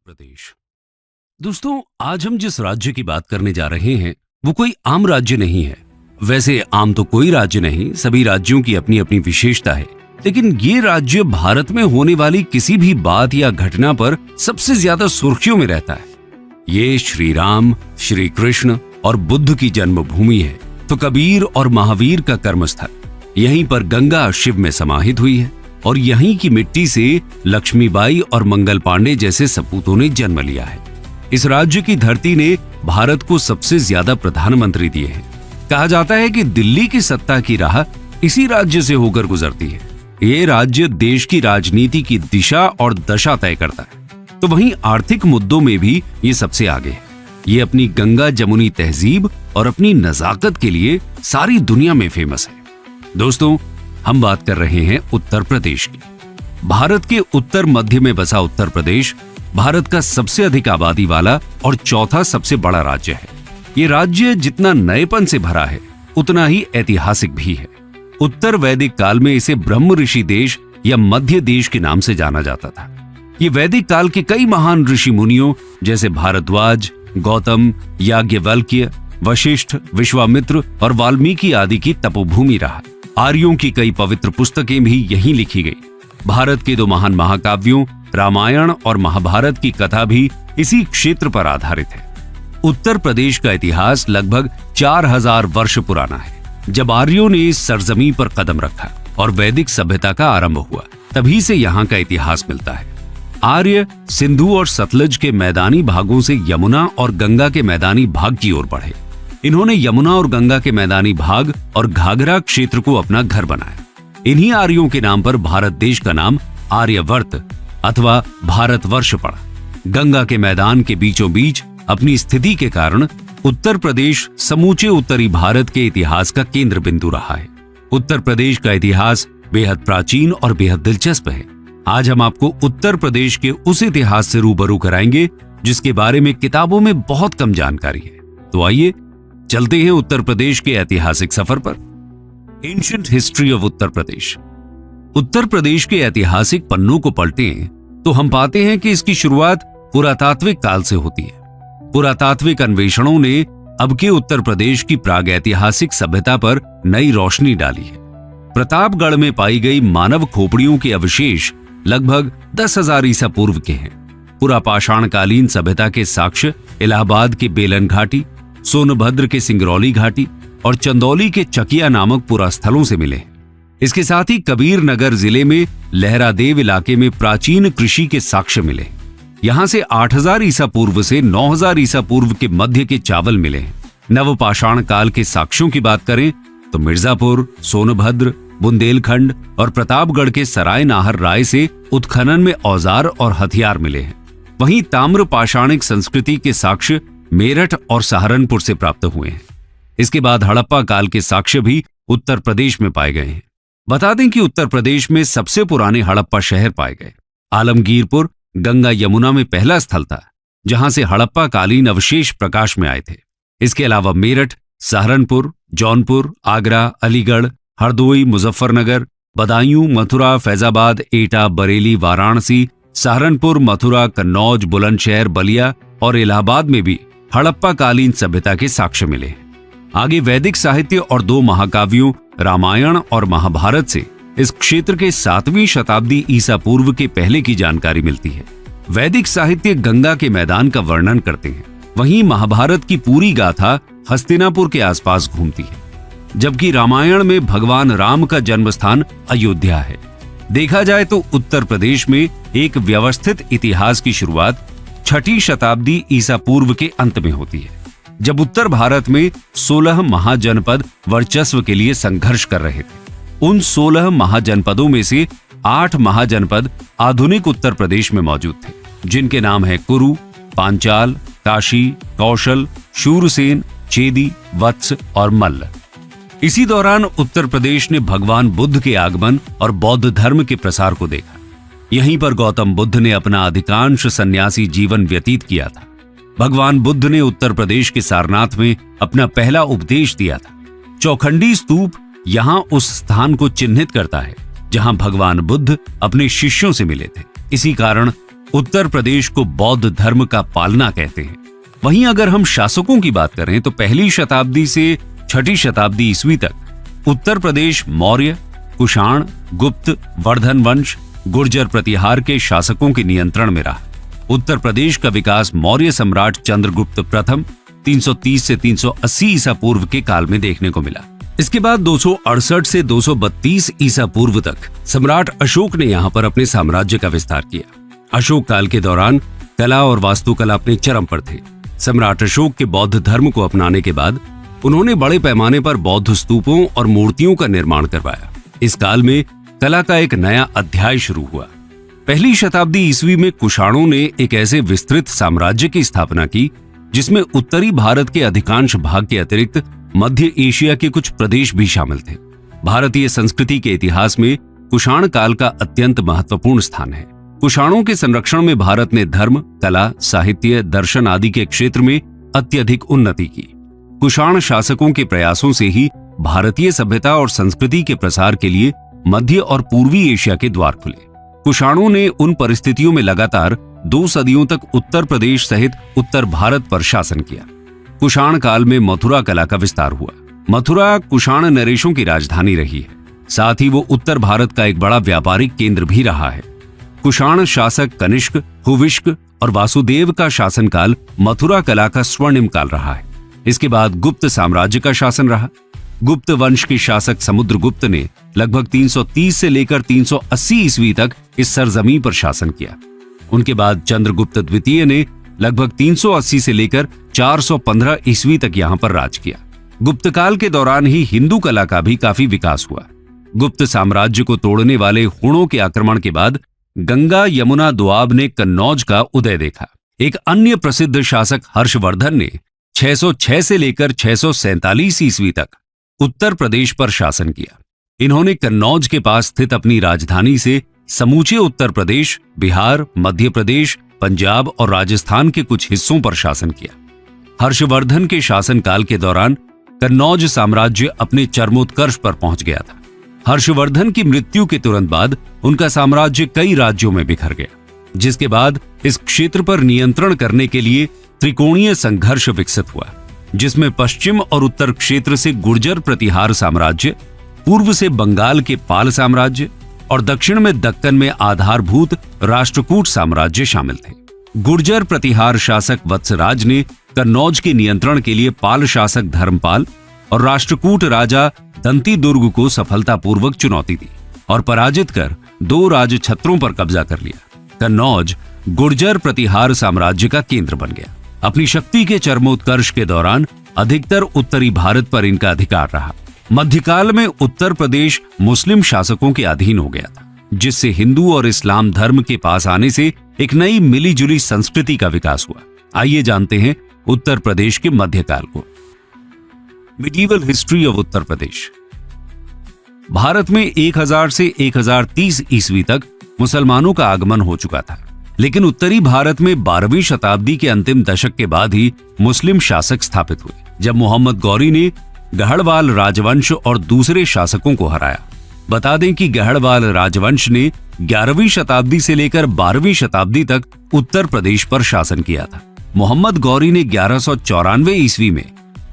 प्रदेश। दोस्तों, आज हम जिस राज्य की बात करने जा रहे हैं वो कोई आम राज्य नहीं है। वैसे आम तो कोई राज्य नहीं, सभी राज्यों की अपनी अपनी विशेषता है, लेकिन ये राज्य भारत में होने वाली किसी भी बात या घटना पर सबसे ज्यादा सुर्खियों में रहता है। ये श्री राम, श्री कृष्ण और बुद्ध की जन्मभूमि है, तो कबीर और महावीर का कर्मस्थल। यहीं पर गंगा शिव में समाहित हुई है और यहीं की मिट्टी से लक्ष्मीबाई और मंगल पांडे जैसे सपूतों ने जन्म लिया है। इस राज्य की धरती ने भारत को सबसे ज्यादा प्रधानमंत्री दिए हैं। कहा जाता है कि दिल्ली की सत्ता की राह इसी राज्य से होकर गुजरती है। ये राज्य देश की राजनीति की दिशा और दशा तय करता है, तो वहीं आर्थिक मुद्दों में भी ये सबसे आगे है। ये अपनी गंगा जमुनी तहजीब और अपनी नजाकत के लिए सारी दुनिया में फेमस है। दोस्तों, हम बात कर रहे हैं उत्तर प्रदेश की। भारत के उत्तर मध्य में बसा उत्तर प्रदेश भारत का सबसे अधिक आबादी वाला और चौथा सबसे बड़ा राज्य है। ये राज्य जितना नएपन से भरा है, उतना ही ऐतिहासिक भी है। उत्तर वैदिक काल में इसे ब्रह्म ऋषि देश या मध्य देश के नाम से जाना जाता था। ये वैदिक काल के कई महान ऋषि मुनियों जैसे भारद्वाज, गौतम, याज्ञवल्क्य, वशिष्ठ, विश्वामित्र और वाल्मीकि आदि की तपोभूमि रहा। आर्यों की कई पवित्र पुस्तकें भी यहीं लिखी गई। भारत के दो महान महाकाव्यों रामायण और महाभारत की कथा भी इसी क्षेत्र पर आधारित है। उत्तर प्रदेश का इतिहास लगभग 4000 वर्ष पुराना है। जब आर्यों ने इस सरजमी पर कदम रखा और वैदिक सभ्यता का आरंभ हुआ, तभी से यहाँ का इतिहास मिलता है। आर्य सिंधु और सतलज के मैदानी भागों से यमुना और गंगा के मैदानी भाग की ओर बढ़े। इन्होंने यमुना और गंगा के मैदानी भाग और घाघरा क्षेत्र को अपना घर बनाया। इन्हीं आर्यों के नाम पर भारत देश का नाम आर्यवर्त अथवा भारतवर्ष पड़ा। गंगा के मैदान के बीचों बीच अपनी स्थिति के कारण उत्तर प्रदेश समूचे उत्तरी भारत के इतिहास का केंद्र बिंदु रहा है। उत्तर प्रदेश का इतिहास बेहद प्राचीन और बेहद दिलचस्प है। आज हम आपको उत्तर प्रदेश के उस इतिहास से रूबरू कराएंगे जिसके बारे में किताबों में बहुत कम जानकारी है। तो आइए चलते हैं उत्तर प्रदेश के ऐतिहासिक सफर पर। Ancient history of Uttar Pradesh. Uttar Pradesh के ऐतिहासिक पन्नों को पलटें तो हम पाते हैं कि इसकी शुरुआत पुरातात्विक काल से होती है। पुरातात्विक अन्वेषणों ने अब के उत्तर प्रदेश की प्रागैतिहासिक सभ्यता पर नई रोशनी डाली है। प्रतापगढ़ में पाई गई मानव खोपड़ियों के अवशेष लगभग 10,000 ईसा पूर्व के हैं। पुरापाषाणकालीन सभ्यता के साक्ष्य इलाहाबाद के बेलन घाटी, सोनभद्र के सिंगरौली घाटी और चंदौली के चकिया नामक पुरास्थलों से मिले। इसके साथ ही कबीर नगर जिले में लहरादेव इलाके में प्राचीन कृषि के साक्ष्य मिले। यहां से 8000 ईसा पूर्व से 9000 ईसा पूर्व के मध्य के चावल मिले। नवपाषाण काल के साक्ष्यों की बात करें तो मिर्जापुर, सोनभद्र, बुंदेलखंड और प्रतापगढ़ के सराय नाहर राय से उत्खनन में औजार और हथियार मिले हैं। वहीं ताम्र पाषाणिक संस्कृति के साक्ष्य मेरठ और सहारनपुर से प्राप्त हुए हैं। इसके बाद हड़प्पा काल के साक्ष्य भी उत्तर प्रदेश में पाए गए हैं। बता दें कि उत्तर प्रदेश में सबसे पुराने हड़प्पा शहर पाए गए। आलमगीरपुर गंगा यमुना में पहला स्थल था जहां से हड़प्पा कालीन अवशेष प्रकाश में आए थे। इसके अलावा मेरठ, सहारनपुर, जौनपुर, आगरा, अलीगढ़, हरदोई, मुजफ्फरनगर, बदायूं, मथुरा, फैजाबाद, एटा, बरेली, वाराणसी, सहारनपुर, मथुरा, कन्नौज, बुलंदशहर, बलिया और इलाहाबाद में भी हड़प्पा कालीन सभ्यता के साक्ष्य मिले। आगे वैदिक साहित्य और दो महाकाव्यों रामायण और महाभारत से इस क्षेत्र के 7वीं शताब्दी ईसा पूर्व के पहले की जानकारी मिलती है। वैदिक साहित्य गंगा के मैदान का वर्णन करते हैं, वहीं महाभारत की पूरी गाथा हस्तिनापुर के आसपास घूमती है, जबकि रामायण में भगवान राम का जन्म स्थान अयोध्या है। देखा जाए तो उत्तर प्रदेश में एक व्यवस्थित इतिहास की शुरुआत 6ठी शताब्दी ईसा पूर्व के अंत में होती है, जब उत्तर भारत में 16 महाजनपद वर्चस्व के लिए संघर्ष कर रहे थे। उन 16 महाजनपदों में से 8 महाजनपद आधुनिक उत्तर प्रदेश में मौजूद थे, जिनके नाम है कुरु, पांचाल, काशी, कौशल, शूरसेन, चेदी, वत्स और मल्ल। इसी दौरान उत्तर प्रदेश ने भगवान बुद्ध के आगमन और बौद्ध धर्म के प्रसार को देखा। यहीं पर गौतम बुद्ध ने अपना अधिकांश सन्यासी जीवन व्यतीत किया था। भगवान बुद्ध ने उत्तर प्रदेश के सारनाथ में अपना पहला उपदेश दिया था। चौखंडी स्तूप यहाँ उस स्थान को चिन्हित करता है जहां भगवान बुद्ध अपने शिष्यों से मिले थे। इसी कारण उत्तर प्रदेश को बौद्ध धर्म का पालना कहते हैं। वहीं अगर हम शासकों की बात करें तो पहली शताब्दी से छठी शताब्दी ईस्वी तक उत्तर प्रदेश मौर्य, कुषाण, गुप्त, वर्धन वंश, गुर्जर प्रतिहार के शासकों के नियंत्रण में रहा। उत्तर प्रदेश का विकास मौर्य सम्राट चंद्रगुप्त प्रथम 330 से 380 ईसा पूर्व के काल में देखने को मिला। इसके बाद 268 से 232 ईसा पूर्व तक सम्राट अशोक ने यहाँ पर अपने साम्राज्य का विस्तार किया। अशोक काल के दौरान कला और वास्तुकला अपने चरम पर थे। सम्राट अशोक के बौद्ध धर्म को अपनाने के बाद उन्होंने बड़े पैमाने पर बौद्ध स्तूपों और मूर्तियों का निर्माण करवाया। इस काल में कला का एक नया अध्याय शुरू हुआ। पहली शताब्दी ईस्वी में कुषाणों ने एक ऐसे विस्तृत साम्राज्य की स्थापना की जिसमें उत्तरी भारत के अधिकांश भाग के अतिरिक्त मध्य एशिया के कुछ प्रदेश भी शामिल थे। भारतीय संस्कृति के इतिहास में कुषाण काल का अत्यंत महत्वपूर्ण स्थान है। कुषाणों के संरक्षण में भारत ने धर्म, कला, साहित्य, दर्शन आदि के क्षेत्र में अत्यधिक उन्नति की। कुषाण शासकों के प्रयासों से ही भारतीय सभ्यता और संस्कृति के प्रसार के लिए मध्य और पूर्वी एशिया के द्वार खुले। कुषाणों ने उन परिस्थितियों में लगातार 2 सदियों तक उत्तर प्रदेश सहित उत्तर भारत पर शासन किया। कुषाण काल में मथुरा कला का विस्तार हुआ। मथुरा कुषाण नरेशों की राजधानी रही है। साथ ही वो उत्तर भारत का एक बड़ा व्यापारिक केंद्र भी रहा है। कुषाण शासक कनिष्क, हुविष्क और वासुदेव का शासनकाल मथुरा कला का स्वर्णिम काल रहा है। इसके बाद गुप्त साम्राज्य का शासन रहा। गुप्त वंश के शासक समुद्रगुप्त ने लगभग 330 से लेकर 380 ईस्वी तक इस सरजमीन पर शासन किया। उनके बाद चंद्रगुप्त द्वितीय ने लगभग 380 से लेकर 415 ईस्वी तक यहाँ पर राज किया। गुप्त काल के दौरान ही हिंदू कला का भी काफी विकास हुआ। गुप्त साम्राज्य को तोड़ने वाले हुणों के आक्रमण के बाद गंगा यमुना दोआब ने कन्नौज का उदय देखा। एक अन्य प्रसिद्ध शासक हर्षवर्धन ने 606 से लेकर 647 ईस्वी तक उत्तर प्रदेश पर शासन किया। इन्होंने कन्नौज के पास स्थित अपनी राजधानी से समूचे उत्तर प्रदेश, बिहार, मध्य प्रदेश, पंजाब और राजस्थान के कुछ हिस्सों पर शासन किया। हर्षवर्धन के शासनकाल के दौरान कन्नौज साम्राज्य अपने चरमोत्कर्ष पर पहुंच गया था। हर्षवर्धन की मृत्यु के तुरंत बाद उनका साम्राज्य कई राज्यों में बिखर गया, जिसके बाद इस क्षेत्र पर नियंत्रण करने के लिए त्रिकोणीय संघर्ष विकसित हुआ, जिसमें पश्चिम और उत्तर क्षेत्र से गुर्जर प्रतिहार साम्राज्य, पूर्व से बंगाल के पाल साम्राज्य और दक्षिण में दक्कन में आधारभूत राष्ट्रकूट साम्राज्य शामिल थे। गुर्जर प्रतिहार शासक वत्सराज ने कन्नौज के नियंत्रण के लिए पाल शासक धर्मपाल और राष्ट्रकूट राजा दंती दुर्ग को सफलतापूर्वक चुनौती दी और पराजित कर 2 राजछत्रों पर कब्जा कर लिया। कन्नौज गुर्जर प्रतिहार साम्राज्य का केंद्र बन गया। अपनी शक्ति के चरमोत्कर्ष के दौरान अधिकतर उत्तरी भारत पर इनका अधिकार रहा। मध्यकाल में उत्तर प्रदेश मुस्लिम शासकों के अधीन हो गया था, जिससे हिंदू और इस्लाम धर्म के पास आने से एक नई मिलीजुली संस्कृति का विकास हुआ। आइए जानते हैं उत्तर प्रदेश के मध्यकाल को। Medieval history of Uttar Pradesh. Bharat में 1000 से 1030 ईस्वी तक मुसलमानों का आगमन हो चुका था, लेकिन उत्तरी भारत में 12वीं शताब्दी के अंतिम दशक के बाद ही मुस्लिम शासक स्थापित हुए, जब मोहम्मद गौरी ने गहड़वाल राजवंश और दूसरे शासकों को हराया। बता दें कि गहड़वाल राजवंश ने 11वीं शताब्दी से लेकर 12वीं शताब्दी तक उत्तर प्रदेश पर शासन किया था। मोहम्मद गौरी ने 1194 ईस्वी में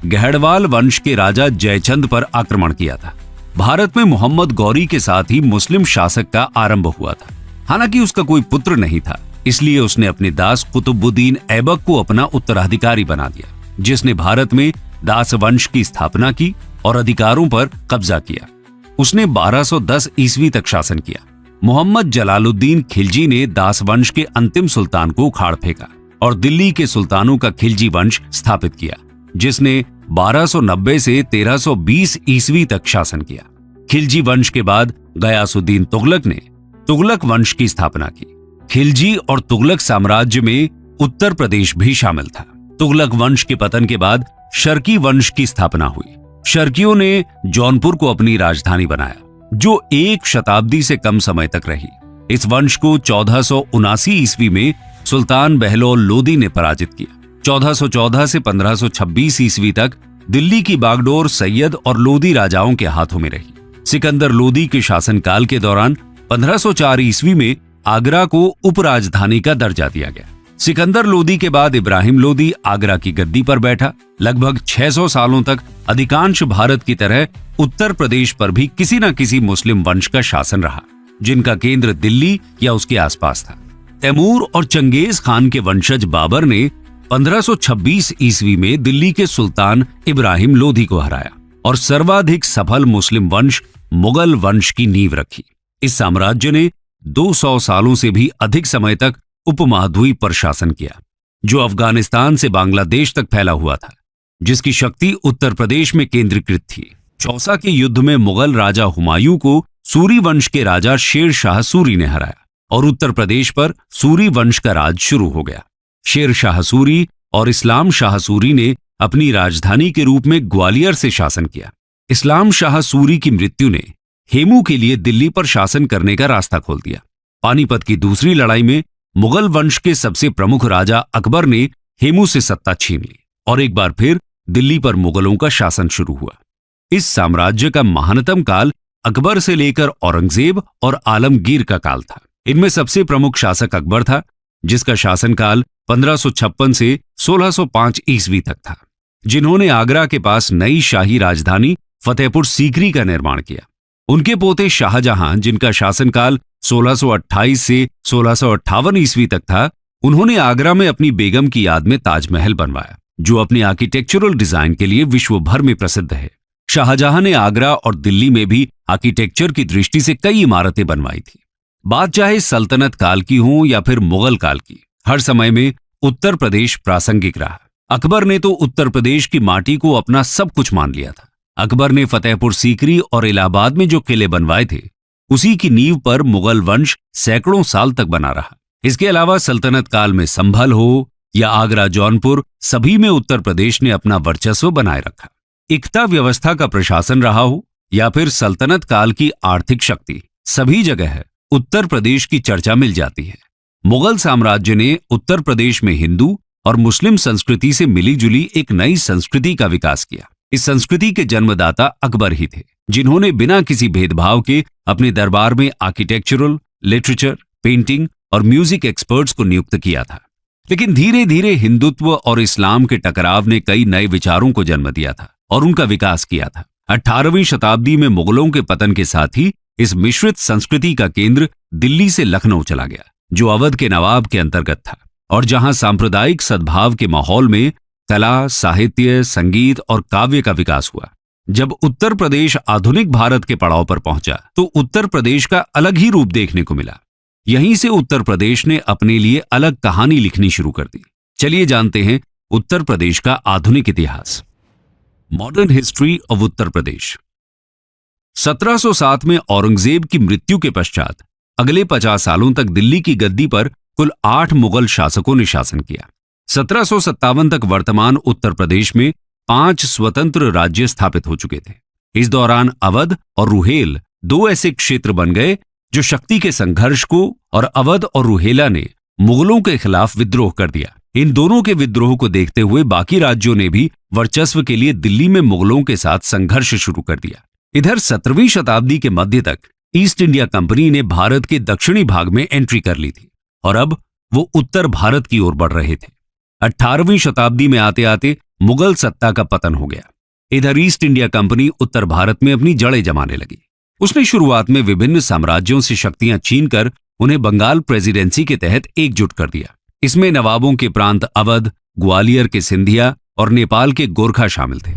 गहड़वाल वंश के राजा जयचंद पर आक्रमण किया था। भारत में मोहम्मद गौरी के साथ ही मुस्लिम शासक का आरंभ हुआ था। हालांकि उसका कोई पुत्र नहीं था, इसलिए उसने अपने दास कुतुबुद्दीन ऐबक को अपना उत्तराधिकारी बना दिया, जिसने भारत में दास वंश की स्थापना की और अधिकारों पर कब्जा किया। उसने 1210 ईस्वी तक शासन किया। मोहम्मद जलालुद्दीन खिलजी ने दास वंश के अंतिम सुल्तान को उखाड़ फेंका और दिल्ली के सुल्तानों का खिलजी वंश स्थापित किया, जिसने 1290 से 1320 ईस्वी तक शासन किया। खिलजी वंश के बाद गयासुद्दीन तुगलक ने तुगलक वंश की स्थापना की। खिलजी और तुगलक साम्राज्य में उत्तर प्रदेश भी शामिल था। तुगलक वंश के पतन के बाद शर्की वंश की स्थापना हुई। शर्कियों ने जौनपुर को अपनी राजधानी बनाया, जो 1 शताब्दी से कम समय तक रही। इस वंश को 1479 ईस्वी में सुल्तान बहलोल लोदी ने पराजित किया। 1414 से 1526 ईस्वी तक दिल्ली की बागडोर सैयद और लोदी राजाओं के हाथों में रही। सिकंदर लोदी के शासनकाल के दौरान 1504 ईस्वी में आगरा को उपराजधानी का दर्जा दिया गया। सिकंदर लोदी के बाद इब्राहिम लोदी आगरा की गद्दी पर बैठा। लगभग 600 सालों तक अधिकांश भारत की तरह उत्तर प्रदेश पर भी किसी न किसी मुस्लिम वंश का शासन रहा, जिनका केंद्र दिल्ली या उसके आसपास था। तैमूर और चंगेज खान के वंशज बाबर ने 1526 ईस्वी में दिल्ली के सुल्तान इब्राहिम लोदी को हराया और सर्वाधिक सफल मुस्लिम वंश मुगल वंश की नींव रखी। इस साम्राज्य ने 200 सालों से भी अधिक समय तक उपमहाद्वीप पर शासन किया, जो अफगानिस्तान से बांग्लादेश तक फैला हुआ था, जिसकी शक्ति उत्तर प्रदेश में केंद्रीकृत थी। चौसा के युद्ध में मुगल राजा हुमायूं को सूरी वंश के राजा शेर शाह सूरी ने हराया और उत्तर प्रदेश पर सूरी वंश का राज शुरू हो गया। शेर शाह सूरी और इस्लाम शाह सूरी ने अपनी राजधानी के रूप में ग्वालियर से शासन किया। इस्लाम शाह सूरी की मृत्यु ने हेमू के लिए दिल्ली पर शासन करने का रास्ता खोल दिया। पानीपत की दूसरी लड़ाई में मुगल वंश के सबसे प्रमुख राजा अकबर ने हेमू से सत्ता छीन ली और एक बार फिर दिल्ली पर मुगलों का शासन शुरू हुआ। इस साम्राज्य का महानतम काल अकबर से लेकर औरंगजेब और आलमगीर का काल था। इनमें सबसे प्रमुख शासक अकबर था, जिसका शासनकाल 1556 से 1605 ईस्वी तक था, जिन्होंने आगरा के पास नई शाही राजधानी फतेहपुर सीकरी का निर्माण किया। उनके पोते शाहजहां, जिनका शासनकाल 1628 से 1658 ईस्वी तक था, उन्होंने आगरा में अपनी बेगम की याद में ताजमहल बनवाया, जो अपनी आर्किटेक्चरल डिजाइन के लिए विश्व भर में प्रसिद्ध है। शाहजहां ने आगरा और दिल्ली में भी आर्किटेक्चर की दृष्टि से कई इमारतें बनवाई थी। बात चाहे सल्तनत काल की हो या फिर मुगल काल की, हर समय में उत्तर प्रदेश प्रासंगिक रहा। अकबर ने तो उत्तर प्रदेश की माटी को अपना सब कुछ मान लिया था। अकबर ने फतेहपुर सीकरी और इलाहाबाद में जो किले बनवाए थे, उसी की नींव पर मुगल वंश सैकड़ों साल तक बना रहा। इसके अलावा सल्तनत काल में संभल हो या आगरा जौनपुर, सभी में उत्तर प्रदेश ने अपना वर्चस्व बनाए रखा। इक्ता व्यवस्था का प्रशासन रहा हो या फिर सल्तनत काल की आर्थिक शक्ति, सभी जगह उत्तर प्रदेश की चर्चा मिल जाती है। मुगल साम्राज्य ने उत्तर प्रदेश में हिंदू और मुस्लिम संस्कृति से मिलीजुली एक नई संस्कृति का विकास किया। इस संस्कृति के जन्मदाता अकबर ही थे, जिन्होंने बिना किसी भेदभाव के अपने दरबार में आर्किटेक्चरल, लिटरेचर, पेंटिंग और म्यूजिक एक्सपर्ट्स को नियुक्त किया था। लेकिन धीरे धीरे हिंदुत्व और इस्लाम के टकराव ने कई नए विचारों को जन्म दिया था और उनका विकास किया था। 18वीं शताब्दी में मुगलों के पतन के साथ ही इस मिश्रित संस्कृति का केंद्र दिल्ली से लखनऊ चला गया, जो अवध के नवाब के अंतर्गत था और जहां सांप्रदायिक सद्भाव के माहौल में कला, साहित्य, संगीत और काव्य का विकास हुआ। जब उत्तर प्रदेश आधुनिक भारत के पड़ाव पर पहुंचा, तो उत्तर प्रदेश का अलग ही रूप देखने को मिला। यहीं से उत्तर प्रदेश ने अपने लिए अलग कहानी लिखनी शुरू कर दी। चलिए जानते हैं उत्तर प्रदेश का आधुनिक इतिहास। Modern history of Uttar Pradesh. 1707 में औरंगजेब की मृत्यु के पश्चात अगले 50 सालों तक दिल्ली की गद्दी पर कुल 8 मुगल शासकों ने शासन किया। 1757 तक वर्तमान उत्तर प्रदेश में 5 स्वतंत्र राज्य स्थापित हो चुके थे। इस दौरान अवध और रुहेल 2 ऐसे क्षेत्र बन गए जो शक्ति के संघर्ष को, और अवध और रुहेला ने मुगलों के खिलाफ विद्रोह कर दिया। इन दोनों के विद्रोह को देखते हुए बाकी राज्यों ने भी वर्चस्व के लिए दिल्ली में मुगलों के साथ संघर्ष शुरू कर दिया। इधर 17वीं शताब्दी के मध्य तक ईस्ट इंडिया कंपनी ने भारत के दक्षिणी भाग में एंट्री कर ली थी और अब वो उत्तर भारत की ओर बढ़ रहे थे। 18वीं शताब्दी में आते आते मुगल सत्ता का पतन हो गया। इधर ईस्ट इंडिया कंपनी उत्तर भारत में अपनी जड़ें जमाने लगी। उसने शुरुआत में विभिन्न साम्राज्यों से शक्तियां छीनकर उन्हें बंगाल प्रेसिडेंसी के तहत एकजुट कर दिया। इसमें नवाबों के प्रांत अवध, ग्वालियर के सिंधिया और नेपाल के गोरखा शामिल थे।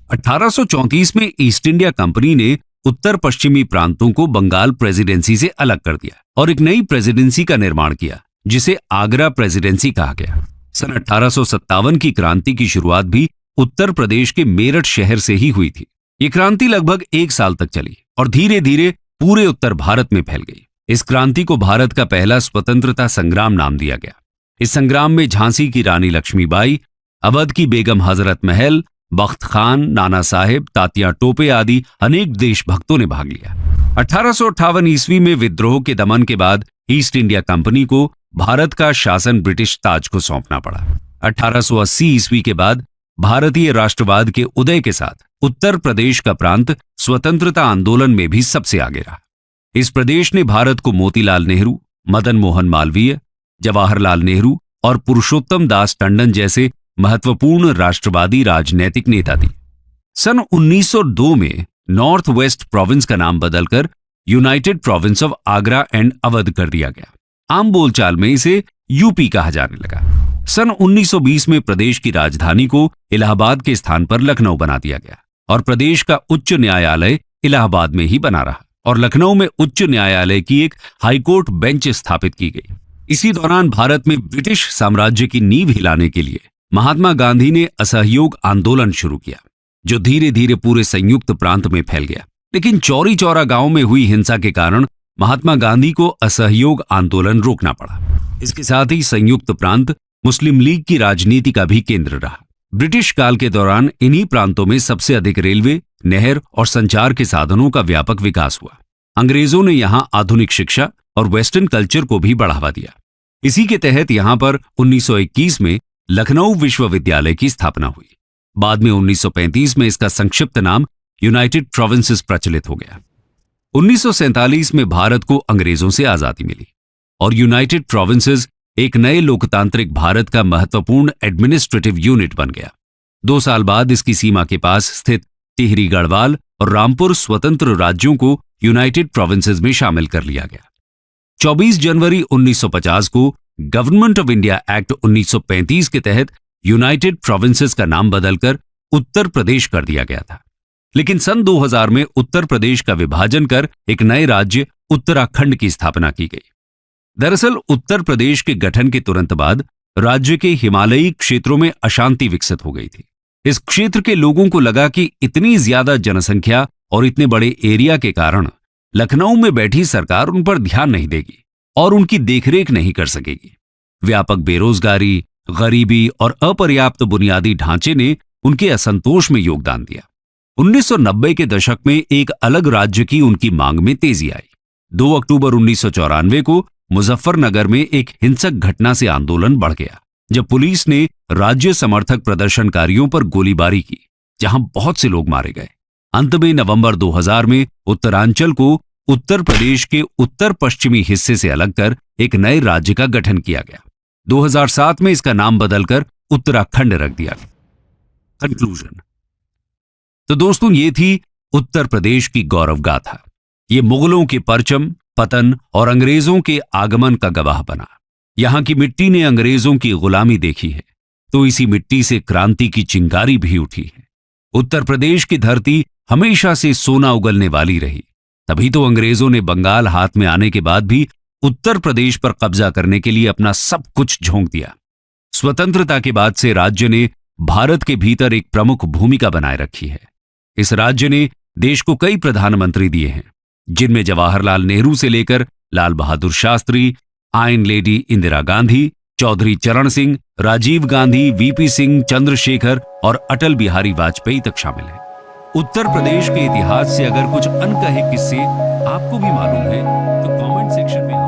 1834 में ईस्ट इंडिया कंपनी ने उत्तर पश्चिमी प्रांतों को बंगाल प्रेसिडेंसी से अलग कर दिया और एक नई प्रेसिडेंसी का निर्माण किया, जिसे आगरा प्रेसिडेंसी कहा गया। सन 1857 की क्रांति की शुरुआत भी उत्तर प्रदेश के मेरठ शहर से ही हुई थी। ये क्रांति लगभग 1 साल तक चली और धीरे धीरे पूरे उत्तर भारत में फैल गई। इस क्रांति को भारत का पहला स्वतंत्रता संग्राम नाम दिया गया। इस संग्राम में झांसी की रानी लक्ष्मीबाई, अवध की बेगम हजरत महल, बख्त खान, नाना साहेब, तात्या टोपे आदि अनेक देशभक्तों ने भाग लिया। 1858 ईस्वी में विद्रोह के दमन के बाद ईस्ट इंडिया कंपनी को भारत का शासन ब्रिटिश ताज को सौंपना पड़ा। 1880 ईस्वी के बाद भारतीय राष्ट्रवाद के उदय के साथ उत्तर प्रदेश का प्रांत स्वतंत्रता आंदोलन में भी सबसे आगे रहा। इस प्रदेश ने भारत को मोतीलाल नेहरू, मदन मोहन मालवीय, जवाहरलाल नेहरू और पुरुषोत्तम दास टंडन जैसे महत्वपूर्ण राष्ट्रवादी राजनैतिक नेता थे। सन 1902 में नॉर्थ वेस्ट प्रोविंस का नाम बदलकर United province of Agra and Awadh कर दिया गया। आम बोलचाल में इसे यूपी कहा जाने लगा। सन 1920 में प्रदेश की राजधानी को इलाहाबाद के स्थान पर लखनऊ बना दिया गया और प्रदेश का उच्च न्यायालय इलाहाबाद में ही बना रहा और लखनऊ में उच्च न्यायालय की एक हाईकोर्ट बेंच स्थापित की गई। इसी दौरान भारत में ब्रिटिश साम्राज्य की नींव हिलाने के लिए महात्मा गांधी ने असहयोग आंदोलन शुरू किया, जो धीरे धीरे पूरे संयुक्त प्रांत में फैल गया। लेकिन चौरी चौरा गांव में हुई हिंसा के कारण महात्मा गांधी को असहयोग आंदोलन रोकना पड़ा। इसके साथ ही संयुक्त प्रांत मुस्लिम लीग की राजनीति का भी केंद्र रहा। ब्रिटिश काल के दौरान इन्हीं प्रांतों में सबसे अधिक रेलवे, नहर और संचार के साधनों का व्यापक विकास हुआ। अंग्रेजों ने यहां आधुनिक शिक्षा और वेस्टर्न कल्चर को भी बढ़ावा दिया। इसी के तहत यहां पर 1921 में लखनऊ विश्वविद्यालय की स्थापना हुई। बाद में 1935 में इसका संक्षिप्त नाम यूनाइटेड प्रोविंसेस प्रचलित हो गया। 1947 में भारत को अंग्रेजों से आजादी मिली और यूनाइटेड प्रोविंसेस एक नए लोकतांत्रिक भारत का महत्वपूर्ण एडमिनिस्ट्रेटिव यूनिट बन गया। 2 साल बाद इसकी सीमा के पास स्थित टिहरी गढ़वाल और रामपुर स्वतंत्र राज्यों को यूनाइटेड प्रोविंसेस में शामिल कर लिया गया। 24 जनवरी 1950 को गवर्नमेंट ऑफ इंडिया एक्ट 1935 के तहत यूनाइटेड प्रोविंसेस का नाम बदलकर उत्तर प्रदेश कर दिया गया था। लेकिन सन 2000 में उत्तर प्रदेश का विभाजन कर एक नए राज्य उत्तराखंड की स्थापना की गई। दरअसल उत्तर प्रदेश के गठन के तुरंत बाद राज्य के हिमालयी क्षेत्रों में अशांति विकसित हो गई थी। इस क्षेत्र के लोगों को लगा कि इतनी ज्यादा जनसंख्या और इतने बड़े एरिया के कारण लखनऊ में बैठी सरकार उन पर ध्यान नहीं देगी और उनकी देखरेख नहीं कर सकेगी। व्यापक बेरोजगारी, गरीबी और अपर्याप्त बुनियादी ढांचे ने उनके असंतोष में योगदान दिया। 1990 के दशक में एक अलग राज्य की उनकी मांग में तेजी आई। 2 अक्टूबर 1994 को मुजफ्फरनगर में एक हिंसक घटना से आंदोलन बढ़ गया, जब पुलिस ने राज्य समर्थक प्रदर्शनकारियों पर गोलीबारी की, जहां बहुत से लोग मारे गए। अंत में नवंबर 2000 में उत्तरांचल को उत्तर प्रदेश के उत्तर पश्चिमी हिस्से से अलग कर एक नए राज्य का गठन किया गया। 2007 में इसका नाम बदलकर उत्तराखंड रख दिया गया। कंक्लूजन। तो दोस्तों, ये थी उत्तर प्रदेश की गौरव गाथा। ये मुगलों के परचम, पतन और अंग्रेजों के आगमन का गवाह बना। यहां की मिट्टी ने अंग्रेजों की गुलामी देखी है, तो इसी मिट्टी से क्रांति की चिंगारी भी उठी है। उत्तर प्रदेश की धरती हमेशा से सोना उगलने वाली रही। तभी तो अंग्रेजों ने बंगाल हाथ में आने के बाद भी उत्तर प्रदेश पर कब्जा करने के लिए अपना सब कुछ झोंक दिया। स्वतंत्रता के बाद से राज्य ने भारत के भीतर एक प्रमुख भूमिका बनाए रखी है। इस राज्य ने देश को कई प्रधानमंत्री दिए हैं, जिनमें जवाहरलाल नेहरू से लेकर लाल बहादुर शास्त्री, आयन लेडी इंदिरा गांधी, चौधरी चरण सिंह, राजीव गांधी, वीपी सिंह, चंद्रशेखर और अटल बिहारी वाजपेयी तक शामिल हैं। उत्तर प्रदेश के इतिहास से अगर कुछ अनकहे किस्से आपको भी मालूम है तो कमेंट सेक्शन में